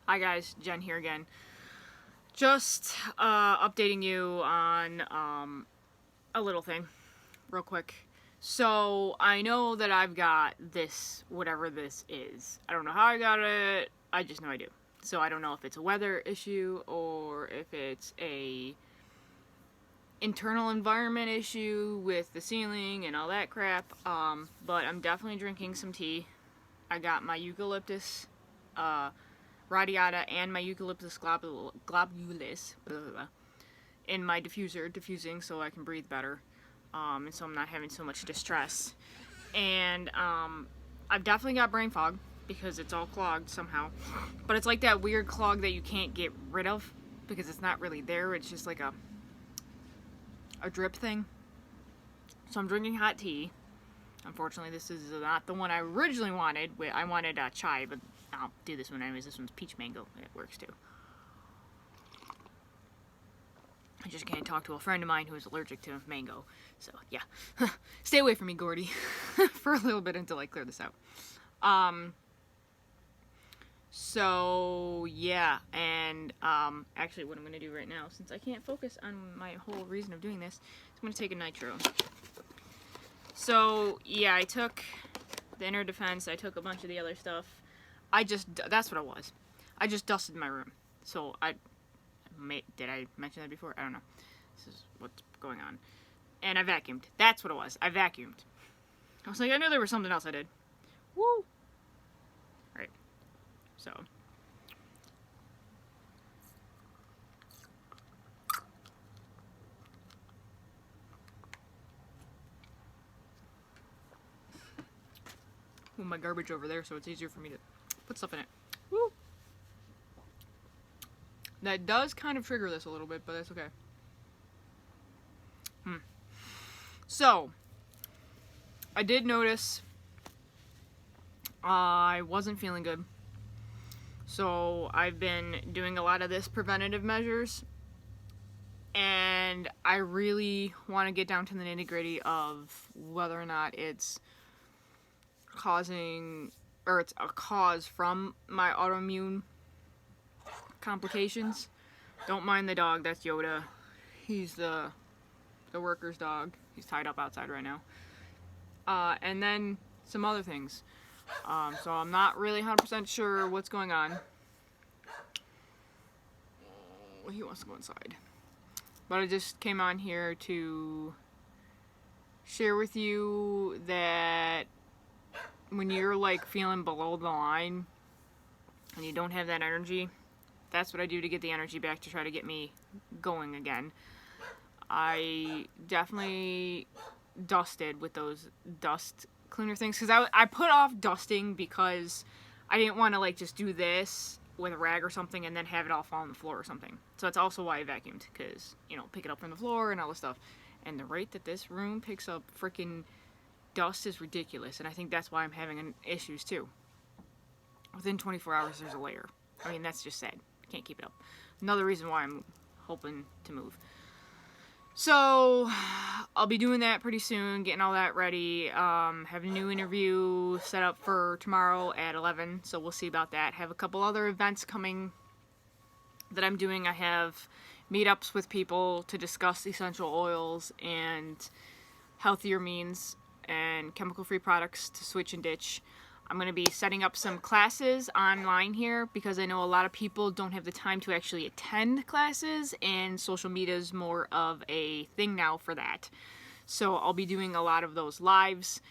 Hi guys, Jen here again. Just updating you on a little thing, real quick. So I know that I've got this, whatever this is. I don't know how I got it. I just know I do. So I don't know if it's a weather issue or if it's a internal environment issue with the ceiling and all that crap. But I'm definitely drinking some tea. I got my eucalyptus radiata and my eucalyptus globulus blah, blah, blah, in my diffusing so I can breathe better, and so I'm not having so much distress. And I've definitely got brain fog because it's all clogged somehow, but it's like that weird clog that you can't get rid of because it's not really there. It's just like a drip thing. So I'm drinking hot tea. Unfortunately, this is not the one I originally wanted. I wanted chai, but I'll do this one anyways. This one's peach mango. It works too. I just can't talk to a friend of mine who is allergic to mango. So, yeah. Stay away from me, Gordy. For a little bit until I clear this out. So, yeah. And, actually what I'm going to do right now, since I can't focus on my whole reason of doing this, I'm going to take a nitro. So, yeah, I took the inner defense, I took a bunch of the other stuff. That's what it was. I just dusted my room. So, did I mention that before? I don't know. This is what's going on. And I vacuumed. That's what it was. I vacuumed. I was like, I knew there was something else I did. Woo! Right. So. Move my garbage over there so it's easier for me to put stuff in it. Woo! That does kind of trigger this a little bit, but that's okay. So, I did notice I wasn't feeling good. So, I've been doing a lot of this preventative measures. And I really want to get down to the nitty-gritty of whether or not it's causing, or it's a cause from my autoimmune complications. Don't mind the dog, that's Yoda. He's the worker's dog. He's tied up outside right now. And then some other things. So I'm not really 100% sure what's going on. Oh, he wants to go inside. But I just came on here to share with you that when you're like feeling below the line and you don't have that energy, that's what I do to get the energy back to try to get me going again. I definitely dusted with those dust cleaner things because I put off dusting because I didn't want to like just do this with a rag or something and then have it all fall on the floor or something. So that's also why I vacuumed, because, you know, pick it up from the floor and all this stuff. And the rate that this room picks up freaking dust is ridiculous, and I think that's why I'm having issues too. Within 24 hours there's a layer. I mean, that's just sad. Can't keep it up. Another reason why I'm hoping to move. So, I'll be doing that pretty soon, getting all that ready. Have a new interview set up for tomorrow at 11, so we'll see about that. Have a couple other events coming that I'm doing. I have meetups with people to discuss essential oils and healthier means and chemical-free products to switch and ditch. I'm going to be setting up some classes online here because I know a lot of people don't have the time to actually attend classes, and social media is more of a thing now for that. So I'll be doing a lot of those lives.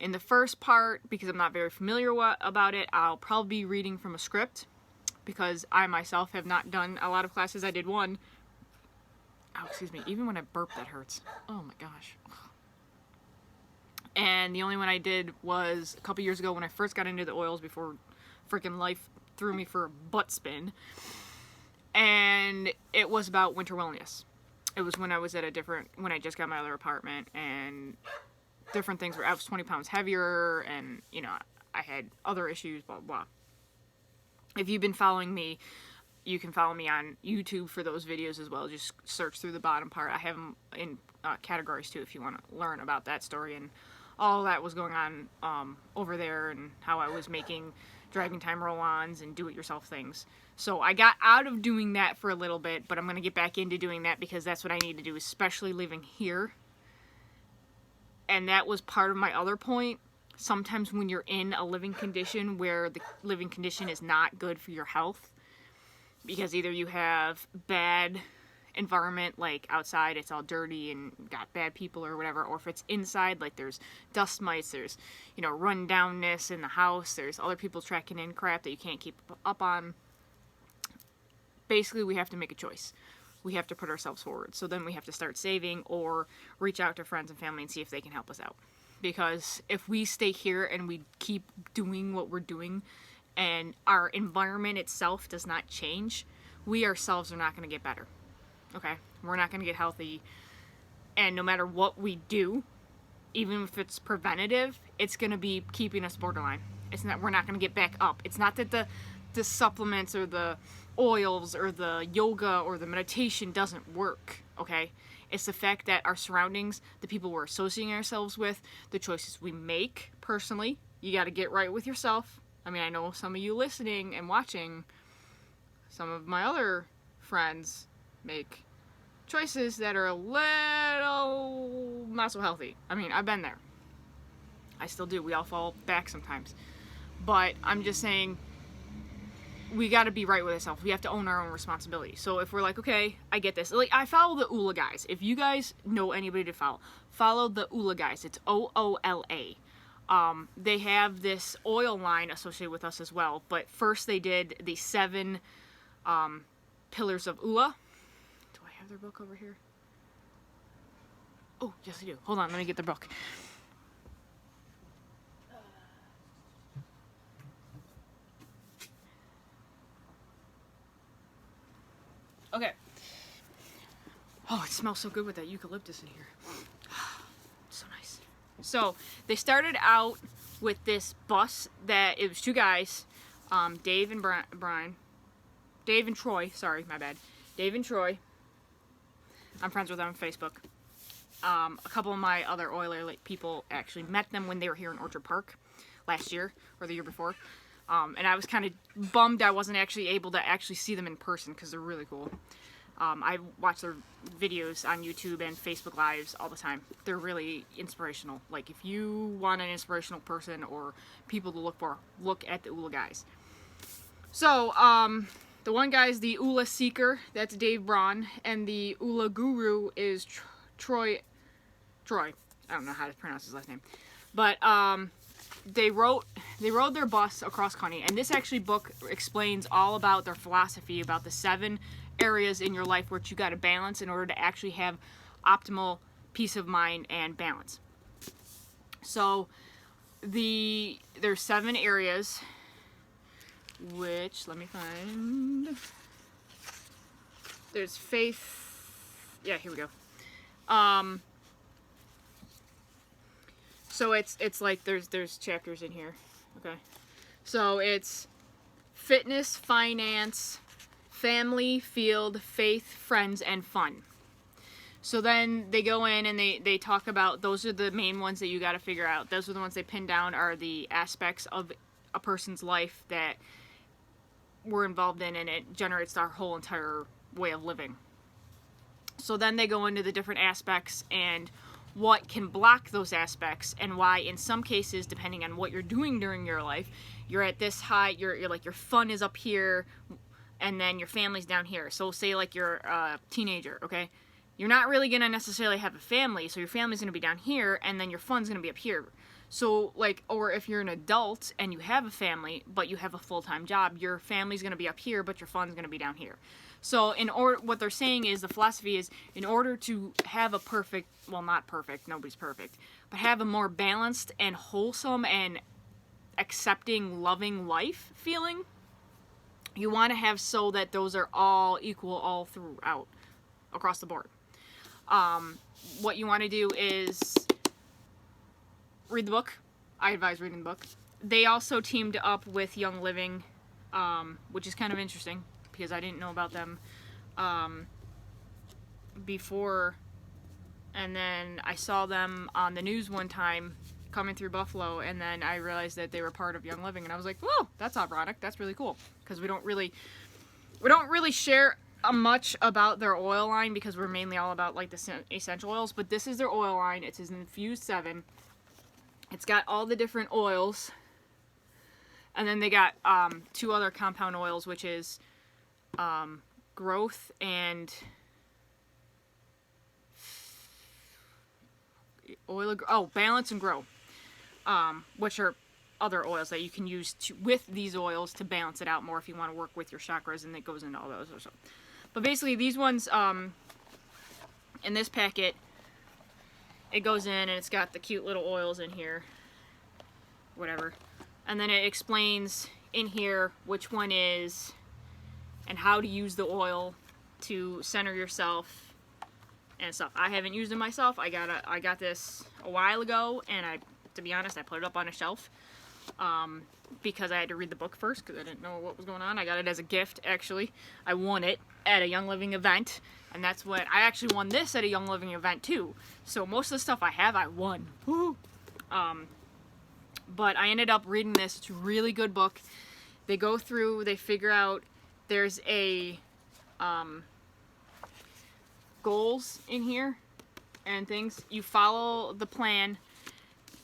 In the first part, because I'm not very familiar about it, I'll probably be reading from a script because I myself have not done a lot of classes. I did one. Oh, excuse me. Even when I burp, that hurts. Oh my gosh. And the only one I did was a couple years ago when I first got into the oils before freaking life threw me for a butt spin. And it was about winter wellness. It was when I was at when I just got my other apartment, and different things were, I was 20 pounds heavier, and, you know, I had other issues, blah, blah. If you've been following me, you can follow me on YouTube for those videos as well. Just search through the bottom part. I have them in categories too if you want to learn about that story and all that was going on over there, and how I was making Dragon Time roll-ons and do-it-yourself things. So I got out of doing that for a little bit, but I'm going to get back into doing that because that's what I need to do, especially living here. And that was part of my other point. Sometimes when you're in a living condition where the living condition is not good for your health, because either you have bad environment, like outside it's all dirty and got bad people or whatever, or if it's inside, like there's dust mites, there's, you know, run-downness in the house, there's other people tracking in crap that you can't keep up on. Basically, we have to make a choice. We have to put ourselves forward. So then we have to start saving or reach out to friends and family and see if they can help us out. Because if we stay here and we keep doing what we're doing and our environment itself does not change, we ourselves are not going to get better. Okay? We're not going to get healthy. And no matter what we do, even if it's preventative, it's going to be keeping us borderline. We're not going to get back up. It's not that the supplements or the oils or the yoga or the meditation doesn't work, okay? It's the fact that our surroundings, the people we're associating ourselves with, the choices we make personally, you got to get right with yourself. I mean, I know some of you listening and watching, some of my other friends make choices that are a little not so healthy. I mean, I've been there. I still do. We all fall back sometimes. But I'm just saying, we got to be right with ourselves. We have to own our own responsibility. So if we're like, okay, I get this. Like, I follow the Oola guys. If you guys know anybody to follow the Oola guys. It's OOLA. They have this oil line associated with us as well. But first they did the 7 pillars of Oola. Do I have their book over here? Oh, yes I do. Hold on, let me get the book. Okay. Oh, it smells so good with that eucalyptus in here. So nice. So, they started out with this bus that, it was 2 guys, Dave and Brian. Dave and Troy, sorry, my bad. Dave and Troy. I'm friends with them on Facebook. A couple of my other oiler people actually met them when they were here in Orchard Park last year, or the year before. And I was kind of bummed I wasn't actually able to actually see them in person because they're really cool. I watch their videos on YouTube and Facebook Lives all the time. They're really inspirational. Like, if you want an inspirational person or people to look for, look at the Oola guys. So, the one guy's the Oola Seeker, that's Dave Braun, and the Oola Guru is Troy. I don't know how to pronounce his last name. But, they rode their bus across country, and this actually book explains all about their philosophy about the 7 areas in your life which you got to balance in order to actually have optimal peace of mind and balance. So there's 7 areas, which let me find. There's faith. Yeah, here we go. So it's like there's chapters in here. Okay. So it's fitness, finance, family, field, faith, friends, and fun. So then they go in and they talk about, those are the main ones that you got to figure out. Those are the ones they pin down, are the aspects of a person's life that we're involved in, and it generates our whole entire way of living. So then they go into the different aspects and what can block those aspects, and why in some cases, depending on what you're doing during your life, you're at this height, you're like, your fun is up here, and then your family's down here. So say like you're a teenager, okay? You're not really going to necessarily have a family, so your family's going to be down here, and then your fun's going to be up here. So, like, or if you're an adult and you have a family, but you have a full-time job, your family's going to be up here, but your fun's going to be down here. So, what they're saying is, the philosophy is, in order to have a perfect, well, not perfect, nobody's perfect, but have a more balanced and wholesome and accepting, loving life feeling, you want to have so that those are all equal all throughout, across the board. What you want to do is read the book. I advise reading the book. They also teamed up with Young Living, which is kind of interesting because I didn't know about them before, and then I saw them on the news one time coming through Buffalo, and then I realized that they were part of Young Living, and I was like, whoa, that's ironic. That's really cool, because we don't really share much about their oil line, because we're mainly all about like the essential oils. But this is their oil line. It's an Infused 7. It's got all the different oils, and then they got 2 other compound oils, which is Growth and Balance and Grow, which are other oils that you can use with these oils to balance it out more if you want to work with your chakras, and it goes into all those or so. But basically, these ones in this packet, it goes in and it's got the cute little oils in here, whatever, and then it explains in here which one is and how to use the oil to center yourself and stuff. I haven't used it myself. I got this a while ago, and to be honest, I put it up on a shelf because I had to read the book first, because I didn't know what was going on. I got it as a gift, actually. I won it at a Young Living event, and that's what I actually won this at a Young Living event too. So most of the stuff I have, I won. Woo! But I ended up reading this. It's a really good book. They go through, they figure out, there's a goals in here and things. You follow the plan,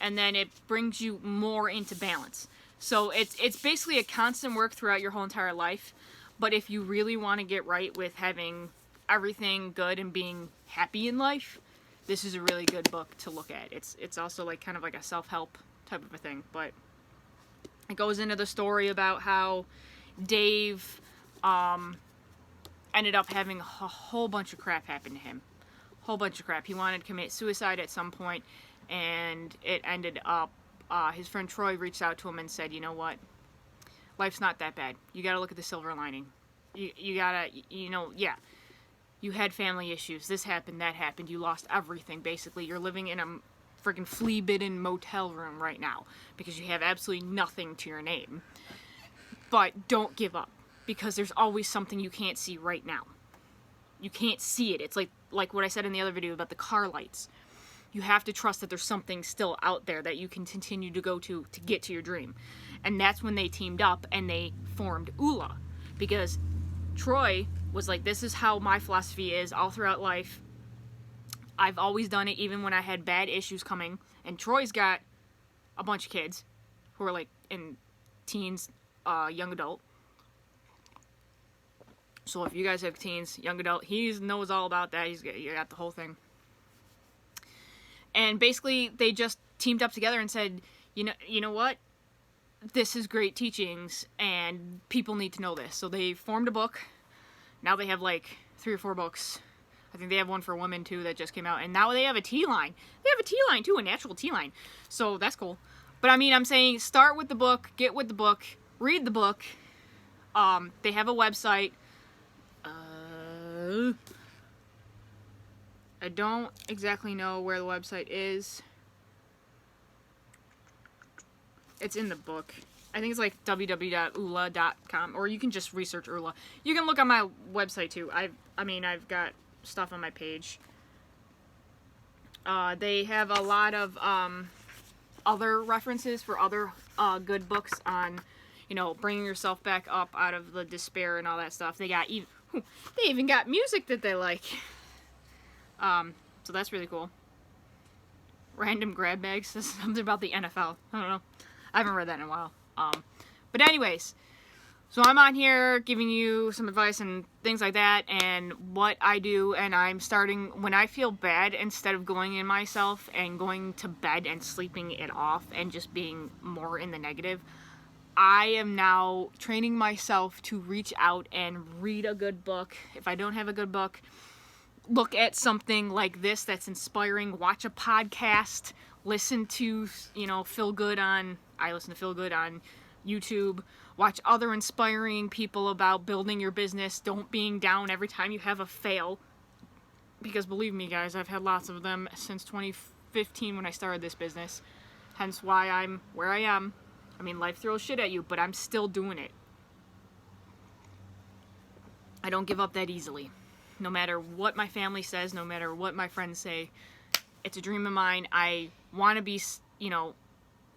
and then it brings you more into balance. So it's basically a constant work throughout your whole entire life. But if you really want to get right with having everything good and being happy in life, this is a really good book to look at. It's also like kind of like a self-help type of a thing. But it goes into the story about how Dave ended up having a whole bunch of crap happen to him. Whole bunch of crap. He wanted to commit suicide at some point, and it ended up, his friend Troy reached out to him and said, you know what, life's not that bad. You gotta look at the silver lining. You gotta, yeah, you had family issues. This happened, that happened. You lost everything, basically. You're living in a freaking flea-bitten motel room right now because you have absolutely nothing to your name. But don't give up, because there's always something you can't see right now. You can't see it. It's like what I said in the other video about the car lights. You have to trust that there's something still out there that you can continue to go to get to your dream. And that's when they teamed up and they formed ULA. Because Troy was like, this is how my philosophy is all throughout life. I've always done it, even when I had bad issues coming. And Troy's got a bunch of kids who are like in teens, young adult. So if you guys have teens, young adult, he knows all about that. You got the whole thing. And basically, they just teamed up together and said, you know what? This is great teachings, and people need to know this. So they formed a book. Now they have like 3 or 4 books. I think they have one for women too that just came out. And now they have a tea line. They have a tea line too, a natural tea line. So that's cool. But I mean, I'm saying start with the book, get with the book, read the book. They have a website. I don't exactly know where the website is. It's in the book. I think it's like www.ula.com, or you can just research ULA. You can look on my website too. I've got stuff on my page. They have a lot of other references for other good books on, bringing yourself back up out of the despair and all that stuff. They even got music that they like. So that's really cool. Random grab bags. This is something about the NFL. I don't know. I haven't read that in a while. But anyways, so I'm on here giving you some advice and things like that, and what I do, and I'm starting, when I feel bad, instead of going in myself and going to bed and sleeping it off and just being more in the negative, I am now training myself to reach out and read a good book. If I don't have a good book, look at something like this that's inspiring, watch a podcast, listen to, Feel Good on, I listen to Feel Good on YouTube, watch other inspiring people about building your business, don't being down every time you have a fail, because believe me guys, I've had lots of them since 2015 when I started this business, hence why I'm where I am. I mean, life throws shit at you, but I'm still doing it. I don't give up that easily. No matter what my family says, no matter what my friends say, it's a dream of mine. I want to be you know,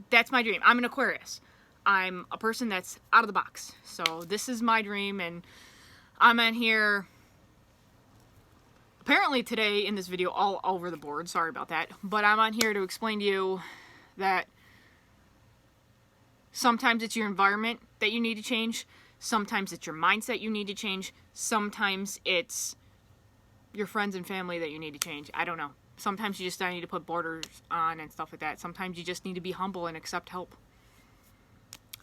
that's my dream. I'm an Aquarius. I'm a person that's out of the box. So this is my dream, and I'm in here apparently today in this video all over the board. Sorry about that. But I'm on here to explain to you that sometimes it's your environment that you need to change. Sometimes it's your mindset you need to change. Sometimes it's your friends and family that you need to change. I don't know. Sometimes you just need to put borders on and stuff like that. Sometimes you just need to be humble and accept help.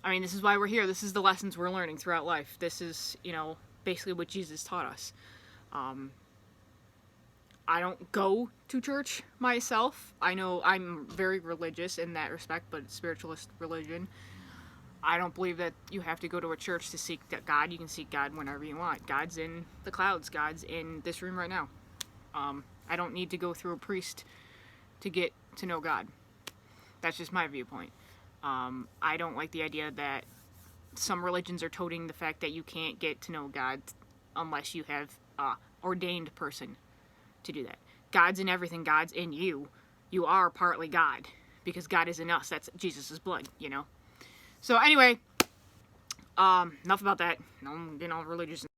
I mean, this is why we're here. This is the lessons we're learning throughout life. This is, you know, basically what Jesus taught us. I don't go to church myself. I know I'm very religious in that respect, but it's spiritualist religion. I don't believe that you have to go to a church to seek God. You can seek God whenever you want. God's in the clouds. God's in this room right now. I don't need to go through a priest to get to know God. That's just my viewpoint. I don't like the idea that some religions are toting the fact that you can't get to know God unless you have an ordained person to do that. God's in everything. God's in you. You are partly God because God is in us. That's Jesus' blood, you know. So anyway, enough about that. I'm getting all religious.